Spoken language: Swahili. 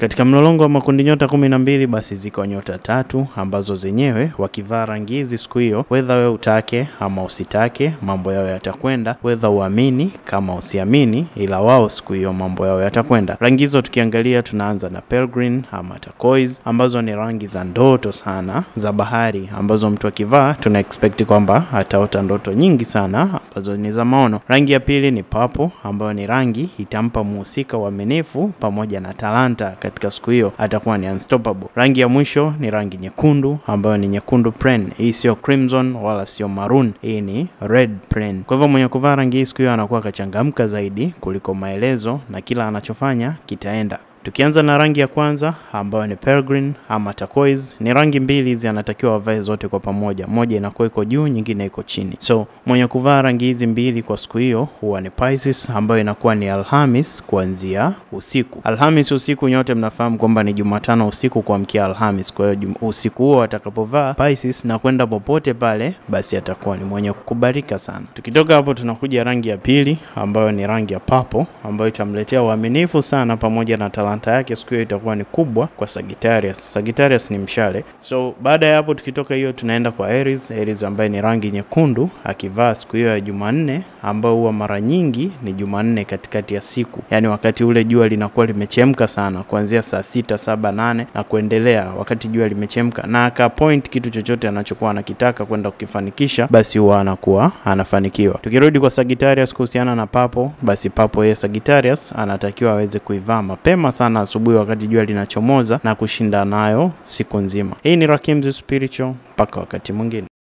Katika mlolongo wa makundi nyota 12 basi ziko nyota 3 ambazo zenyewe wakivaa rangi hizi siku hiyo, whether wewe utake ama usitake, mambo yao yatakwenda, whether uamini kama usiamini, ila wao siku hiyo mambo yao yatakwenda. Rangi hizo tukiangalia, tunaanza na pearl green ama turquoise, ambazo ni rangi za ndoto sana za bahari, ambazo mtu akivaa tuna expect kwamba ataota ndoto nyingi sana ambazo ni za maono. Rangi ya pili ni purple, ambayo ni rangi itampa muhusika uaminifu pamoja na talanta. Katika siku hiyo atakuwa ni unstoppable. Rangi ya mwisho ni rangi nyekundu, ambayo ni nyekundu plain. Hii sio crimson wala sio maroon, hii ni red plain. Kwa hivyo mwenye kuvaa rangi hii siku hiyo anakuwa kachangamka zaidi kuliko maelezo, na kila anachofanya kitaenda. Tukianza na rangi ya kwanza ambayo ni pearl green ama turquoise, ni rangi mbili hizi anatakiwa avae zote kwa pamoja. Moja inakuwa iko juu, nyingine iko chini. So mwenye kuvaa rangi hizi mbili kwa siku hiyo huwa ni Pisces, ambayo inakuwa ni Alhamis kuanzia usiku. Alhamis usiku nyote mnafahamu kwamba ni Jumatano usiku kuamkia Alhamis. Kwa hiyo usiku huo atakapovaa Pisces na kwenda popote pale, basi atakuwa ni mwenye kukubalika sana. Tukitoka hapo tunakuja rangi ya pili ambayo ni rangi ya purple, ambayo itamletea uaminifu sana pamoja na talanta yake siku hiyo itakuwa ni kubwa kwa Sagittarius. Sagittarius ni mshale. So baada ya hapo tukitoka hiyo tunaenda kwa Aries. Aries ambaye ni rangi nyekundu akivaa siku hiyo ya Jumanne, ambao huwa mara nyingi ni Jumanne katikati ya siku. Yaani wakati ule jua linakuwa limechemka sana kuanzia saa 6, 7, 8 na kuendelea, wakati jua limechemka na aka point kitu chochote anachokuwa anakitaka kwenda kukifanikisha, basi huwa anakuwa anafanikiwa. Tukirudi kwa Sagittarius kuhusiana na purple, basi purple ya Sagittarius anatakiwa aweze kuivaa mapema sana asubuhi wakati jua linachomoza na kushinda nayo siku nzima. Hii ni Rakim's Spiritual, mpaka wakati mwingine.